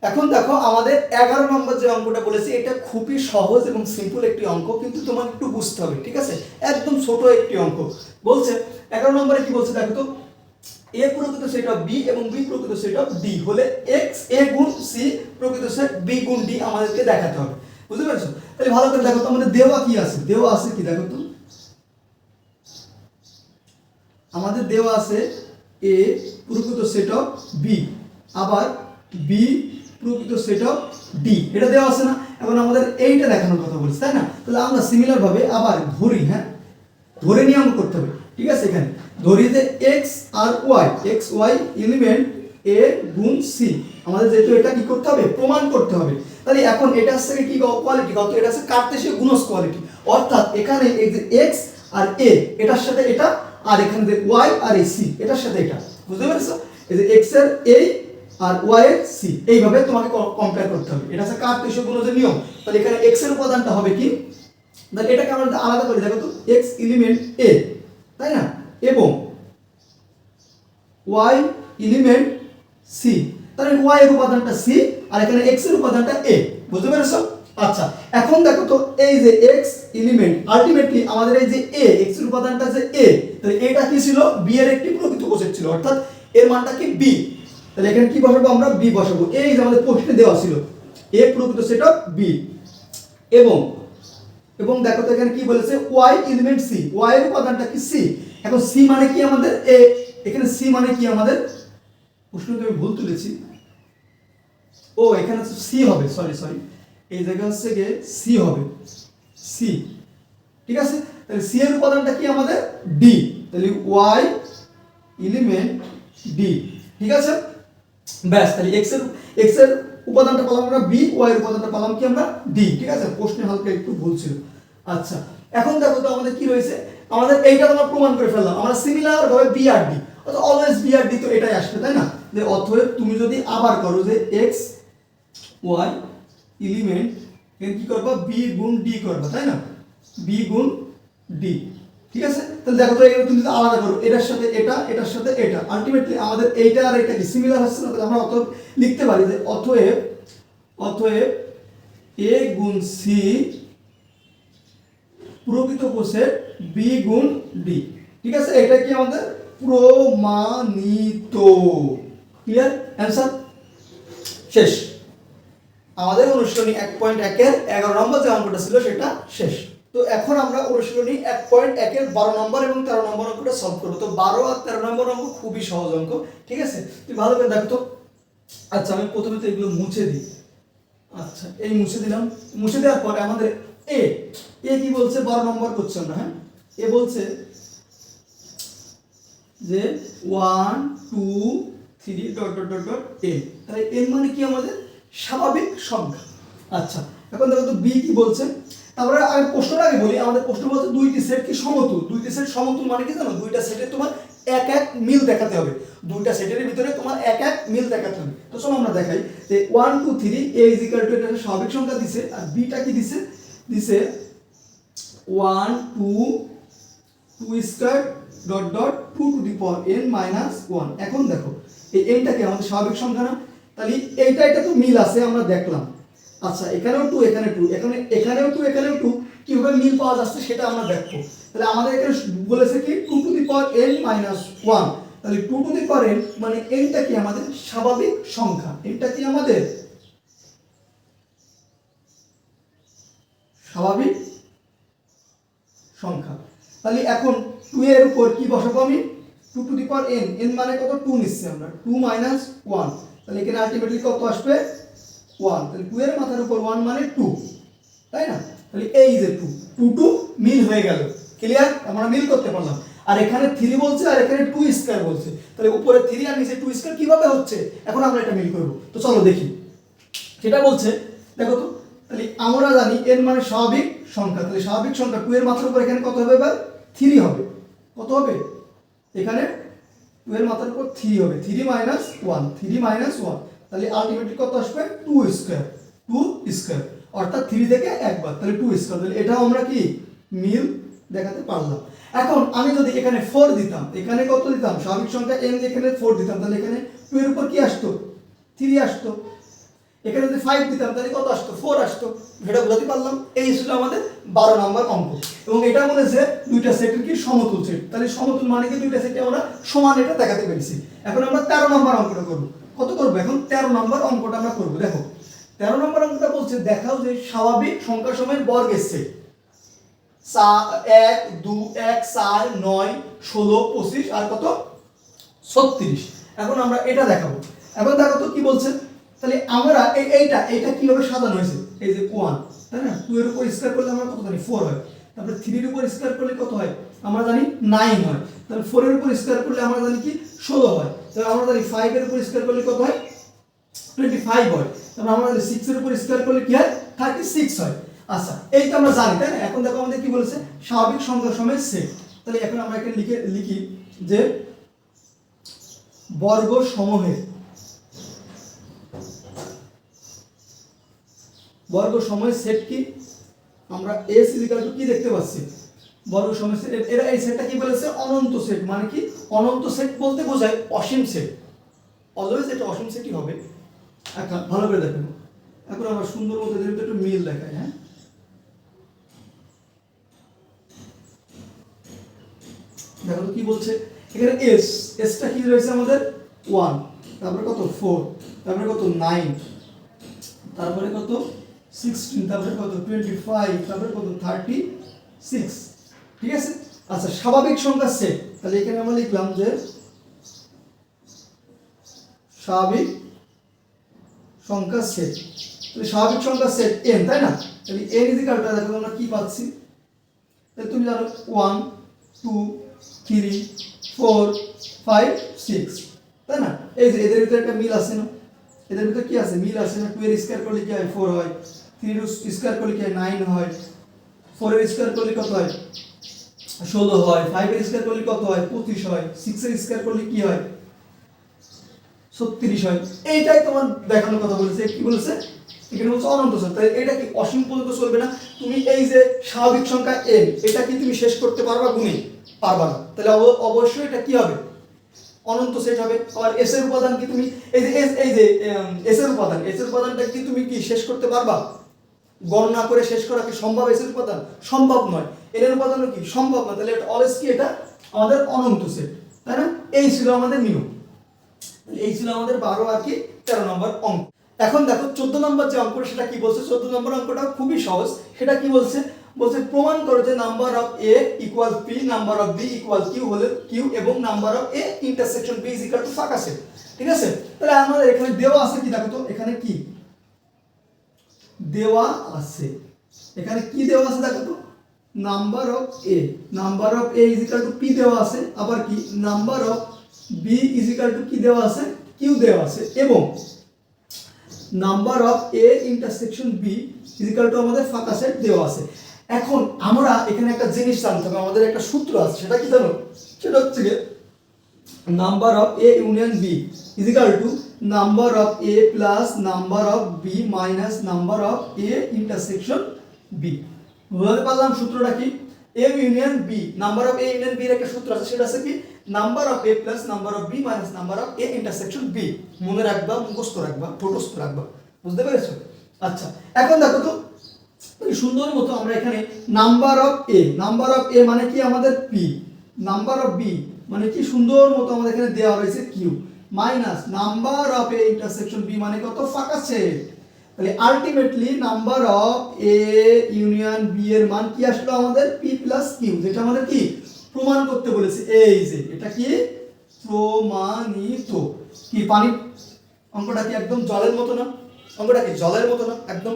এখন দেখো আমাদের 11 নম্বর যে অঙ্কটা বলেছি এটা খুবই সহজ এবং সিম্পল একটি অঙ্ক, কিন্তু তোমাকে একটু বুঝতে হবে, ঠিক আছে? একদম ছোট একটি অঙ্ক বলছে। 11 নম্বরে কি বলছে দেখো তো, এ প্রকৃত সেট অফ বি এবং বি প্রকৃত সেট অফ ডি হলে এক্স এ গুণ সি প্রকৃত সেট বি গুণ ডি আমাদেরকে দেখাতে হবে। বুঝতে পেরেছো? তাহলে ভালো করে দেখো তো আমাদের দেওয়া কি আছে, দেওয়া আছে কি দেখো তো, আমাদের দেওয়া আছে এ প্রকৃত সেট অফ বি, আবার বি প্রকৃত সেট অফ ডি, এটা দেওয়া আছে না? এখন আমাদের এইটা দেখানোর কথা বলছি, তাই না? তাহলে আমরা সিমিলার ভাবে আবার ধরি, হ্যাঁ ধরে নিয়ে আমরা করতে হবে, ঠিক আছে? এখানে ধরি যে এক্স আর ওয়াই, এক্স ওয়াই এলিমেন্ট এ গুণ সি, আমাদের যেহেতু এটা কি করতে হবে, প্রমাণ করতে হবে। তাহলে এখন এটা হচ্ছে কি কোয়ালিটি কত, এটা হচ্ছে কার্তেশীয় গুণজ কোয়ালিটি, অর্থাৎ এখানে এই যে এক্স আর এ এটার সাথে এটা, আর এখানে যে ওয়াই আর এই সি এটার সাথে এটা, বুঝতে পেরেছো? এই যে এক্স এর এই আর ওয়াই এর সি, এইভাবে তোমাকে কম্পেয়ার করতে হবে। এটা হচ্ছে কার্তেশীয় গুণজের নিয়ম। তাহলে এখানে এক্স এর উপাদানটা হবে কি, তাহলে এটাকে আমরা আলাদা করে দেখো তো, এক্স এলিমেন্ট এ, তাই না, এবং ওয়াই এলিমেন্ট সি, তাহলে ওয়াই এর উপাদানটা সি আর এখানে এক্স এর উপাদানটা এ, বুঝতে পেরেছো? আচ্ছা এখন দেখো তো, এই যে এক্স এলিমেন্ট আলটিমেটলি আমাদের এই যে এ, এক্স এর উপাদানটা যে এ, তাহলে এটা কি ছিল, বি এর একটি প্রকৃত কোষেট ছিল, অর্থাৎ এর মানটা কি বি। তাহলে এখানে কি বসাবো আমরা, বি বসাবো। এই যে আমাদের প্রশ্নে দেওয়া ছিল এ প্রকৃত সেট অফ বি, এবং দেখো তো এখানে কি বলেছে, ওয়াই এলিমেন্ট সি, ওয়াই এর উপাদানটা কি সি। এখন সি মানে কি আমাদের এ, এখানে সি মানে কি আমাদের, প্রশ্নকে আমি ভুল তুলেছি, ও এখানে সি হবে, সরি সরি, এই জায়গায় হচ্ছে গিয়ে সি হবে, সি, ঠিক আছে? তাহলে সি এর উপাদানটা কি আমাদের ডি, তাহলে ওয়াই এলিমেন্ট ডি, ঠিক আছে? ব্যাস, তাহলে এক্স এর উপাদানটা পেলাম আমরা বি, ওয়াই এর উপাদানটা পেলাম কি আমরা ডি, ঠিক আছে? প্রশ্নে হালকা একটু ভুল ছিল। আচ্ছা এখন দেখো তো আমাদের কি রয়েছে, আমাদের এইটা আমরা প্রমাণ করে ফেললাম, আমরা সিমিলার ভাবে বি আর ডি, অর্থাৎ অলওয়েজ বি আর ডি তো এটাই আসবে, তাই না? যে অতএব তুমি যদি আবার করো যে এক্স ওয়াই এলিমেন্ট এর কি করবা, বি গুণ ডি করবা, তাই না, বি গুণ ডি, ঠিক আছে? তাহলে দেখো তো এগুলো তুমি যদি আলাদা করো, এটার সাথে এটা, এটার সাথে এটা, আলটিমেটলি আমাদের এইটা আর এটা কি সিমিলার হচ্ছে না? তাহলে আমরা অতএব লিখতে পারি যে অতএব এ গুণ সি প্রকৃত কোষের বি গুণ ডি, ঠিক আছে? এটা কি আমাদের প্রমাণিত। ক্লিয়ার? অ্যান্সার শেষ। আমাদের অনুশীলনী 1.1 এর 11 নম্বর যে অঙ্কটা ছিল সেটা শেষ। তো এখন আমরা অনুশীলনী 1.1 এর 12 নম্বর এবং 13 নম্বর অঙ্কটা সলভ করব। তো 12 আর 13 নম্বর অঙ্ক খুবই সহজ অঙ্ক, ঠিক আছে? তুই ভালো করে দেখো তো। আচ্ছা আমি প্রথমে তো এগুলো মুছে দিই। আচ্ছা এই মুছে দিলাম, মুছে দেওয়ার পরে আমাদের এ কি বলছে, 12 নম্বর কোশ্চেন না, হ্যাঁ, এ বলছে যে 1 2 3 dot dot dot dot A, তাহলে এন মানে কি আমাদের স্বাভাবিক সংখ্যা। আচ্ছা এখন দেখো তো বি কি বলছে, তারপরে আমি প্রশ্নটা আগে বলি। আমাদের প্রশ্ন বলছে দুইটি সেট কি সমতুল, দুইটি সেট সমতুল মানে কি জানো, দুইটা সেটে তোমার এক এক মিল দেখাতে হবে, দুইটা সেটের ভিতরে তোমার এক এক মিল দেখাতে হবে। তো চলো আমরা দেখাই যে 1 2 3 a = এটা স্বাভাবিক সংখ্যা দিছে, আর বিটা কি দিছে, 1 2 2 square dot dot 2 to the power n minus 1। এখন দেখো এই nটাকে আমাদের স্বাভাবিক সংখ্যা না, তাহলে এটা তো মিল আছে আমরা দেখলাম। আচ্ছা এখানেও 2 এখানে 2 এখানেও 2 এখানেও 2, কিভাবে মিল পাওয়া যাচ্ছে সেটা আমরা দেখবো। তাহলে আমাদের এখানে বলেছে কি 2 to the power n minus 1, তাহলে 2 টু দি পাওয়ার n মানে nটা কি আমাদের স্বাভাবিক সংখ্যা, nটা কি আমাদের স্বাভাবিক সংখ্যা। তাহলে এখন 2 এর উপর কি বসাবো আমি, 2 to the power n, n মানে কত 2 নিচ্ছি আমরা, 2 মাইনাস 1, তাহলে এখানে আলটিমেটলি কত আসবে 1, তাহলে 2 এর মাথার উপর 1 মানে 2, তাই না? তাহলে এই যে 2 মিল হয়ে গেল। ক্লিয়ার? আমরা মিল করতে পারলাম। আর এখানে 3 বলছে আর এখানে 2 স্কয়ার বলছে, তাহলে উপরে 3 আর নিচে 2 স্কয়ার কিভাবে হচ্ছে, এখন আমরা এটা মিল করব। তো চলো দেখি সেটা বলছে। দেখো তো তাহলে আমরা জানি n মানে স্বাভাবিক সংখ্যা, তাহলে স্বাভাবিক সংখ্যা 2 এর মাথার উপর এখানে কত হবে, এবার 3 হবে। কত হবে এখানে, 2 এর মাথার উপর 3 হবে, 3 মাইনাস 1, 3 মাইনাস 1, তাহলে আলটিমেটলি কত আসবে 2 স্কয়ার, 2 স্কয়ার, অর্থাৎ 3 থেকে একবার, তাহলে 2 স্কয়ার। তাহলে এটাও আমরা কি মিল দেখাতে পারলাম। এখন আমি যদি এখানে 4 দিতাম, এখানে কত দিতাম, স্বাভাবিক সংখ্যা n, এখানে 4 দিতাম, তাহলে এখানে 2 এর উপর কি আসতো, 3 আসতো। এখানে যদি 5 দিতাম তাহলে কত আসতো 4 আসতো। এটা বোঝাতে পারলাম। এই ছিল আমাদের 12 নম্বর অঙ্ক। এবং এটা বলেছে দুইটা সেটের কি সমতুল সেট। তাহলে সমতুল মানে কি দুইটা সেটে আমরা সমান এটা দেখাতে পেরেছি। এখন আমরা 13 নম্বর অঙ্কটা করব। কত করব এখন 13 নম্বর অঙ্কটা আমরা করব। দেখো 13 নম্বর অঙ্কটা বলছে দেখাও যে স্বাভাবিক সংখ্যা সময়ের বর্গের সেট 1 2 1 4 9 16 25 আর কত 36। এখন আমরা এটা দেখাবো। এখন দেখো তো কি বলছে। তাহলে আমরা এইটা কিভাবে সাজানো হয়েছে। এই যে 1 তাই না, 2 এর উপর স্কয়ার করলে আমরা কত জানি 4 হয়। তারপরে 3 এর উপর স্কয়ার করলে কত হয় আমরা জানি 9 হয়। তাহলে 4 এর উপর স্কয়ার করলে আমরা জানি কি 16 হয়। তাহলে আমরা জানি 5 এর উপর স্কয়ার করলে কত হয় 25 হয়। তাহলে আমরা জানি 6 এর উপর স্কয়ার করলে কি হয় 36 হয়। আচ্ছা এই তো আমরা জানি তাই না। এখন দেখো আমাদের কি বলেছে স্বাভাবিক সংখ্যা সময়ের সেট। তাহলে এখন আমরা এখানে লিখি যে বর্গ সমূহের সেট কি আমরা s কি দেখতে পাচ্ছি বর্গ সমূহের সেট। এরা এই সেটটা কি বলেছে অনন্ত সেট। মানে কি অনন্ত সেট বলতে বোঝায় অসীম সেট। অলওয়েজ এটা অসীম সেটই হবে। এখন ভালো করে দেখুন। এখন আমরা সুন্দর মতো এদের ভিতরে একটু মিল দেখাই। হ্যাঁ দেখো কি বলছে এখানে টা কি রয়েছে আমাদের 1, তারপরে কত 4, তারপরে কত 9, তারপরে কত 16, তারপরে কত 25, তারপরে কত 36। ঠিক আছে। আচ্ছা স্বাভাবিক সংখ্যার সেট। তাহলে এখানে আমরা লিখলাম যে স্বাভাবিক সংখ্যার সেট। তাহলে স্বাভাবিক সংখ্যার সেট n তাই না। তাহলে n ইকুয়ালটা দেখো আমরা কি পাচ্ছি। তাহলে তুমি জানো 1 2 3 4 5 6 তাই না। এই যে এদের ভিতরে একটা মিল আছে না, এদের ভিতরে কি আছে মিল আছে না। 2 এর স্কয়ার করলে কি হয় 4 হয়, 3 এর স্কয়ার করলে কি হয় 9 হয়, 4 এর স্কয়ার করলে কত হয় 16 হয়, 5 এর স্কয়ার করলে কত হয় 25 হয়, 6 এর স্কয়ার করলে কি হয় 36 হয়। এইটাই তোমার দেখানোর কথা বলেছে। কি বলেছে এখানে বলছে অনন্ত সেট। তাই এটা কি অসীম পর্যন্ত চলবে না। তুমি এই যে স্বাভাবিক সংখ্যা n এটা কি তুমি শেষ করতে পারবা গুণে পারবা না। তাহলে অবশ্যই এটা কি হবে অনন্ত সেট হবে। আর s এর উপাদান কি তুমি এই যে s এর উপাদানটা কি তুমি কি শেষ করতে পারবা গণনা করে শেষ করা কি সম্ভব। s এর উপাদান সম্ভব নয়, n এর উপাদানও কি সম্ভব না। তাহলে এটা অলওয়েজ কি এটা আমাদের অনন্ত সেট তাই না। এই ছিল আমাদের নিয়ম। এই ছিল আমাদের 12 আর কি 13 নম্বর অঙ্ক। এখন দেখো 14 নম্বর যে অঙ্কটা সেটা কি বলছে। 14 নম্বর অঙ্কটা খুবই সহজ। সেটা কি বলছে প্রমাণ করো যে number of a equal p number of b equal q হলে q এবং number of a intersection b is equal to ফাঁকা সেট। ঠিক আছে। তাহলে আমাদের এখানে দেওয়া আছে কি দেখো তো এখানে কি দেওয়া আছে। এখানে কি দেওয়া আছে দেখো তো number of a is equal to p দেওয়া আছে। আবার কি number of b is equal to কি দেওয়া আছে q দেওয়া আছে। এবং number of a intersection b is equal to আমাদের ফাঁকা সেট দেওয়া আছে। এখন আমরা এখানে একটা জিনিস জানতে হবে। আমাদের একটা সূত্র আছে সেটা কি জানো সেটা হচ্ছে কি number of a union b is equal to number of a plus number of b minus number of a intersection b। বুঝতে পারলাম সূত্রটা কি a union b number of a union b এর একটা সূত্র আছে সেটা আছে কি number of a plus number of b minus number of a intersection b। মনে রাখবা মুখস্থ রাখবা ঠোঁটস্থ রাখবা। বুঝতে পেরেছো। আচ্ছা এখন দেখো তো সুন্দর মতো আমরা এখানে নাম্বার অফ a মানে কি আমাদের p, নাম্বার অফ b মানে কি সুন্দর মতো আমাদের এখানে দেওয়া রয়েছে q minus number of a intersection b মানে কত ফাঁকা সেট। তাহলে ultimately number of a union b এর মান কি আসলো আমাদের p প্লাস q, যেটা আমাদের কি প্রমাণ করতে বলেছে। এই যে এটা কি প্রমাণিত। কি পানি অঙ্কটা কি একদম জলের মতো না, অঙ্কটা কি জলের মতো না একদম